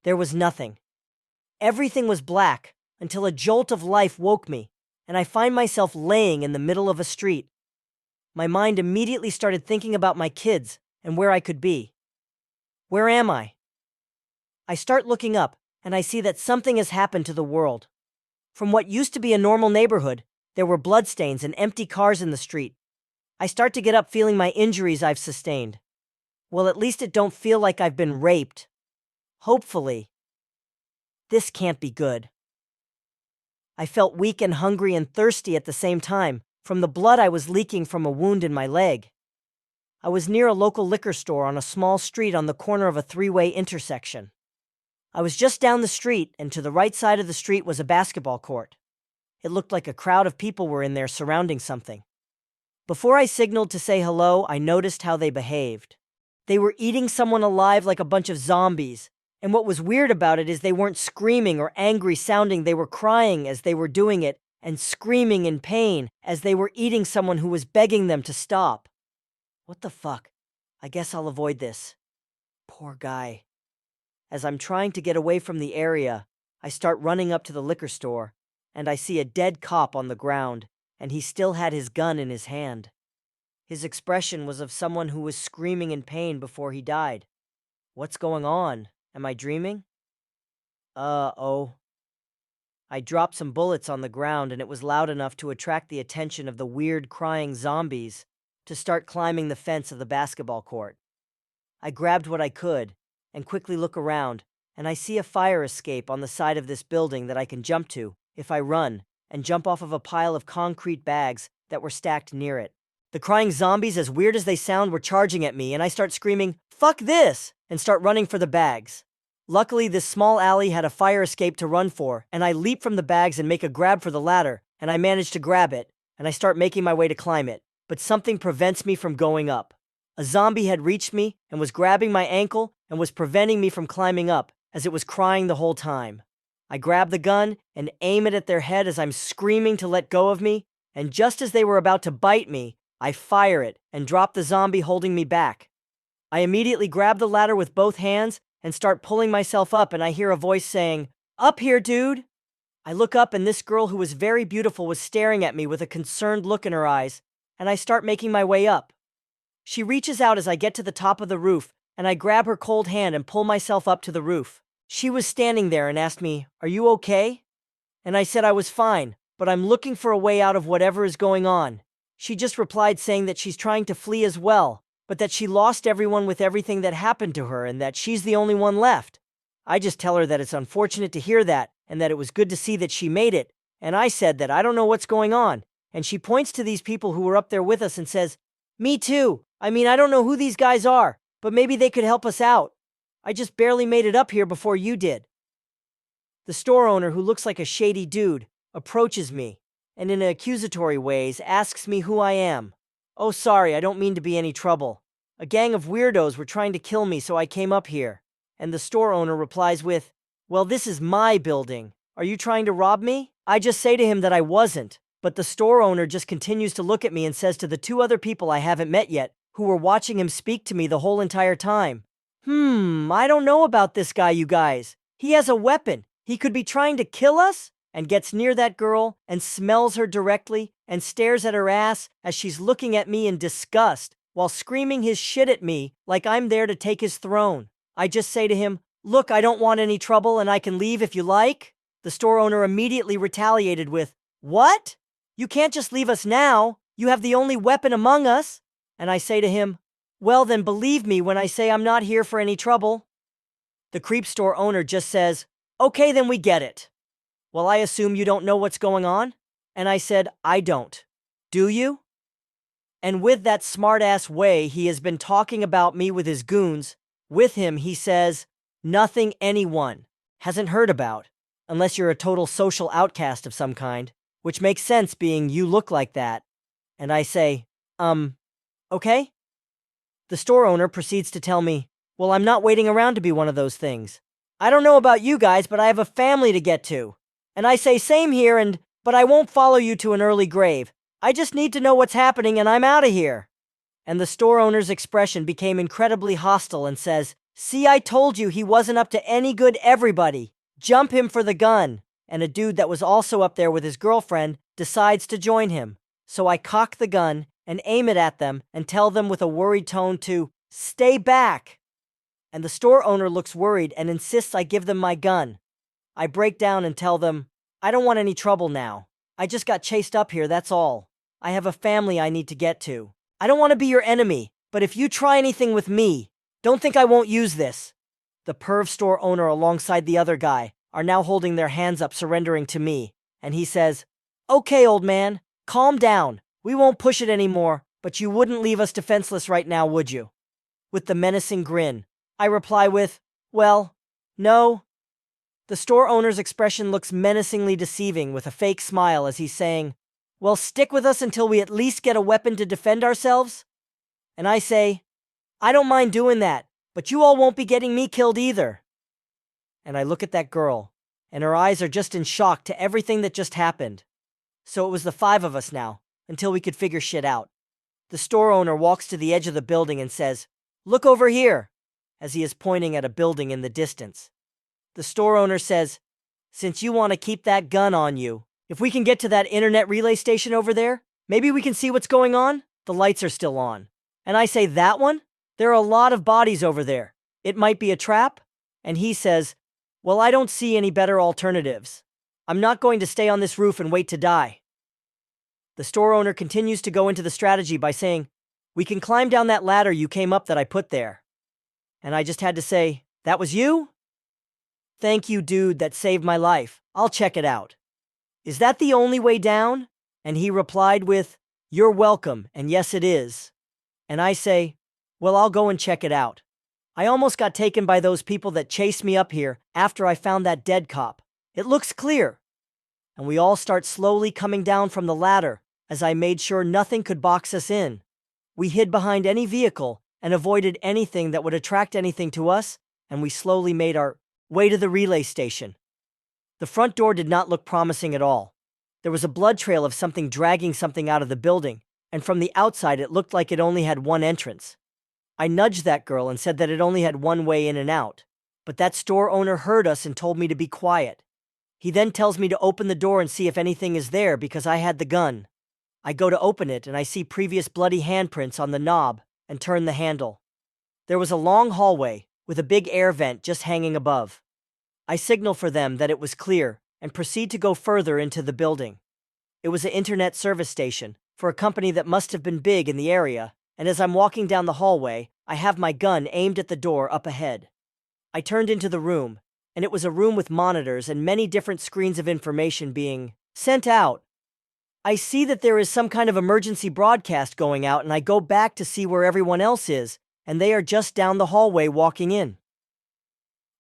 There was nothing. Everything was black until a jolt of life woke me, and I find myself laying in the middle of a street. My mind immediately started thinking about my kids and where I could be. Where am I? I start looking up, and I see that something has happened to the world. From what used to be a normal neighborhood, there were bloodstains and empty cars in the street. I start to get up feeling my injuries I've sustained. Well, at least it don't feel like I've been raped. Hopefully. This can't be good. I felt weak and hungry and thirsty at the same time, from the blood I was leaking from a wound in my leg. I was near a local liquor store on a small street on the corner of a three-way intersection. I was just down the street, and to the right side of the street was a basketball court. It looked like a crowd of people were in there surrounding something. Before I signaled to say hello, I noticed how they behaved. They were eating someone alive like a bunch of zombies, and what was weird about it is they weren't screaming or angry sounding, they were crying as they were doing it, and screaming in pain as they were eating someone who was begging them to stop. What the fuck? I guess I'll avoid this. Poor guy. As I'm trying to get away from the area, I start running up to the liquor store, and I see a dead cop on the ground, and he still had his gun in his hand. His expression was of someone who was screaming in pain before he died. What's going on? Am I dreaming? Oh. I dropped some bullets on the ground, and it was loud enough to attract the attention of the weird crying zombies to start climbing the fence of the basketball court. I grabbed what I could and quickly look around, and I see a fire escape on the side of this building that I can jump to if I run and jump off of a pile of concrete bags that were stacked near it. The crying zombies, as weird as they sound, were charging at me, and I start screaming, "Fuck this!" and start running for the bags. Luckily, this small alley had a fire escape to run for, and I leap from the bags and make a grab for the ladder, and I manage to grab it, and I start making my way to climb it, but something prevents me from going up. A zombie had reached me and was grabbing my ankle and was preventing me from climbing up, as it was crying the whole time. I grab the gun and aim it at their head as I'm screaming to let go of me, and just as they were about to bite me, I fire it and drop the zombie holding me back. I immediately grab the ladder with both hands and start pulling myself up, and I hear a voice saying, "Up here, dude!" I look up, and this girl who was very beautiful was staring at me with a concerned look in her eyes, and I start making my way up. She reaches out as I get to the top of the roof, and I grab her cold hand and pull myself up to the roof. She was standing there and asked me, "Are you okay?" And I said I was fine, but I'm looking for a way out of whatever is going on. She just replied saying that she's trying to flee as well, but that she lost everyone with everything that happened to her and that she's the only one left. I just tell her that it's unfortunate to hear that and that it was good to see that she made it, and I said that I don't know what's going on, and she points to these people who were up there with us and says, "Me too. I mean, I don't know who these guys are, but maybe they could help us out. I just barely made it up here before you did." The store owner, who looks like a shady dude, approaches me and in accusatory ways asks me who I am. "Oh, sorry, I don't mean to be any trouble. A gang of weirdos were trying to kill me, so I came up here." And the store owner replies with, "Well, this is my building. Are you trying to rob me?" I just say to him that I wasn't, but the store owner just continues to look at me and says to the two other people I haven't met yet, who were watching him speak to me the whole entire time, I don't know about this guy, you guys. He has a weapon. He could be trying to kill us?" And gets near that girl and smells her directly and stares at her ass as she's looking at me in disgust while screaming his shit at me like I'm there to take his throne. I just say to him, "Look, I don't want any trouble and I can leave if you like." The store owner immediately retaliated with, "What? You can't just leave us now. You have the only weapon among us." And I say to him, "Well, then believe me when I say I'm not here for any trouble." The creep store owner just says, "Okay, then we get it. Well, I assume you don't know what's going on?" And I said, "I don't. Do you?" And with that smart-ass way he has been talking about me with his goons, with him he says, "Nothing anyone hasn't heard about, unless you're a total social outcast of some kind, which makes sense being you look like that." And I say, okay? The store owner proceeds to tell me, "Well, I'm not waiting around to be one of those things. I don't know about you guys, but I have a family to get to." And I say, "Same here, but I won't follow you to an early grave. I just need to know what's happening and I'm out of here." And the store owner's expression became incredibly hostile and says, "See, I told you he wasn't up to any good, everybody. Jump him for the gun." And a dude that was also up there with his girlfriend decides to join him. So I cock the gun and aim it at them and tell them with a worried tone to stay back. And the store owner looks worried and insists I give them my gun. I break down and tell them, "I don't want any trouble now. I just got chased up here, that's all. I have a family I need to get to. I don't want to be your enemy, but if you try anything with me, don't think I won't use this." The perv store owner alongside the other guy are now holding their hands up, surrendering to me, and he says, "Okay, old man, calm down. We won't push it anymore, but you wouldn't leave us defenseless right now, would you?" With the menacing grin, I reply with, "Well, no." The store owner's expression looks menacingly deceiving with a fake smile as he's saying, "Well, stick with us until we at least get a weapon to defend ourselves?" And I say, "I don't mind doing that, but you all won't be getting me killed either." And I look at that girl, and her eyes are just in shock to everything that just happened. So it was the 5 of us now, until we could figure shit out. The store owner walks to the edge of the building and says, "Look over here," as he is pointing at a building in the distance. The store owner says, "Since you want to keep that gun on you, if we can get to that internet relay station over there, maybe we can see what's going on? The lights are still on." And I say, "That one? There are a lot of bodies over there. It might be a trap?" And he says, "Well, I don't see any better alternatives. I'm not going to stay on this roof and wait to die." The store owner continues to go into the strategy by saying, "We can climb down that ladder you came up that I put there." And I just had to say, "That was you? Thank you, dude, that saved my life. I'll check it out." "Is that the only way down?" And he replied with, "You're welcome, and yes it is." And I say, "Well, I'll go and check it out. I almost got taken by those people that chased me up here after I found that dead cop. It looks clear." And we all start slowly coming down from the ladder as I made sure nothing could box us in. We hid behind any vehicle and avoided anything that would attract anything to us, and we slowly made our way to the relay station. The front door did not look promising at all. There was a blood trail of something dragging something out of the building, and from the outside it looked like it only had one entrance. I nudged that girl and said that it only had one way in and out, but that store owner heard us and told me to be quiet. He then tells me to open the door and see if anything is there because I had the gun. I go to open it and I see previous bloody handprints on the knob and turn the handle. There was a long hallway with a big air vent just hanging above. I signal for them that it was clear and proceed to go further into the building. It was an internet service station for a company that must have been big in the area, and as I'm walking down the hallway, I have my gun aimed at the door up ahead. I turned into the room, and it was a room with monitors and many different screens of information being sent out. I see that there is some kind of emergency broadcast going out, and I go back to see where everyone else is, and they are just down the hallway walking in.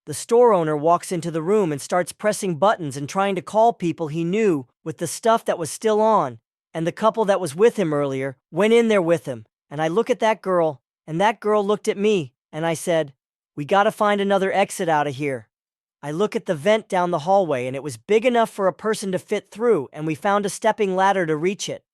The store owner walks into the room and starts pressing buttons and trying to call people he knew with the stuff that was still on, and the couple that was with him earlier went in there with him, and I look at that girl, and that girl looked at me, and I said, "We gotta find another exit out of here." I look at the vent down the hallway, and it was big enough for a person to fit through, and we found a stepping ladder to reach it.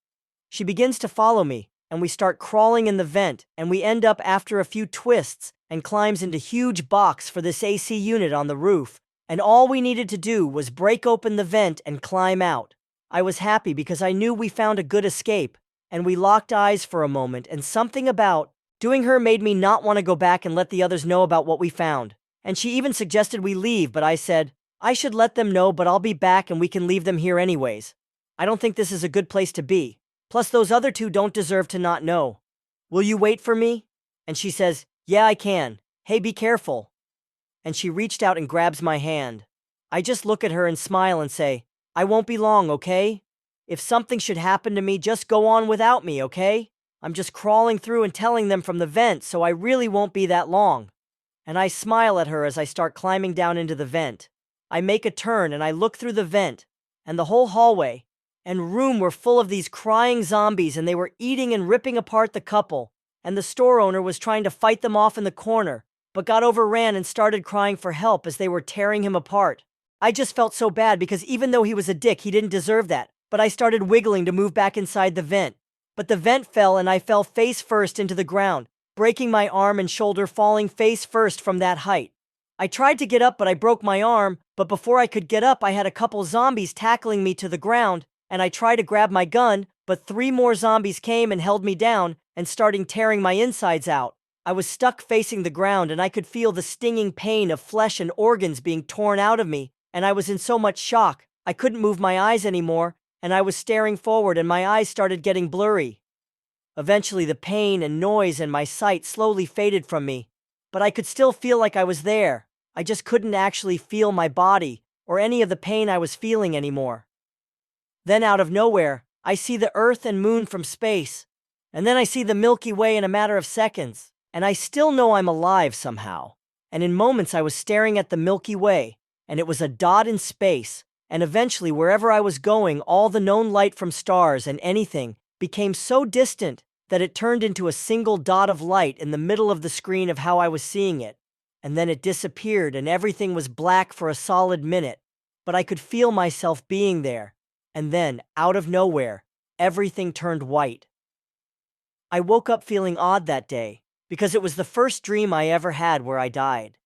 She begins to follow me, and we start crawling in the vent, and we end up after a few twists and climbs into huge box for this AC unit on the roof, and all we needed to do was break open the vent and climb out. I was happy because I knew we found a good escape, and we locked eyes for a moment, and something about doing her made me not want to go back and let the others know about what we found. And she even suggested we leave, but I said, I should let them know, but I'll be back and we can leave them here anyways. I don't think this is a good place to be. Plus, those other two don't deserve to not know. Will you wait for me? And she says, yeah, I can. Hey, be careful. And she reached out and grabs my hand. I just look at her and smile and say, I won't be long, okay? If something should happen to me, just go on without me, okay? I'm just crawling through and telling them from the vent, so I really won't be that long. And I smile at her as I start climbing down into the vent. I make a turn and I look through the vent, and the whole hallway and room were full of these crying zombies, and they were eating and ripping apart the couple, and the store owner was trying to fight them off in the corner, but got overran and started crying for help as they were tearing him apart. I just felt so bad because even though he was a dick, he didn't deserve that, but I started wiggling to move back inside the vent. But the vent fell and I fell face first into the ground, breaking my arm and shoulder, falling face first from that height. I tried to get up, but I broke my arm, but before I could get up, I had a couple zombies tackling me to the ground, and I tried to grab my gun, but 3 more zombies came and held me down and started tearing my insides out. I was stuck facing the ground, and I could feel the stinging pain of flesh and organs being torn out of me, and I was in so much shock, I couldn't move my eyes anymore, and I was staring forward and my eyes started getting blurry. Eventually, the pain and noise and my sight slowly faded from me, but I could still feel like I was there. I just couldn't actually feel my body or any of the pain I was feeling anymore. Then out of nowhere, I see the Earth and Moon from space, and then I see the Milky Way in a matter of seconds, and I still know I'm alive somehow. And in moments I was staring at the Milky Way, and it was a dot in space, and eventually wherever I was going, all the known light from stars and anything became so distant that it turned into a single dot of light in the middle of the screen of how I was seeing it. And then it disappeared and everything was black for a solid minute, but I could feel myself being there. And then, out of nowhere, everything turned white. I woke up feeling odd that day, because it was the first dream I ever had where I died.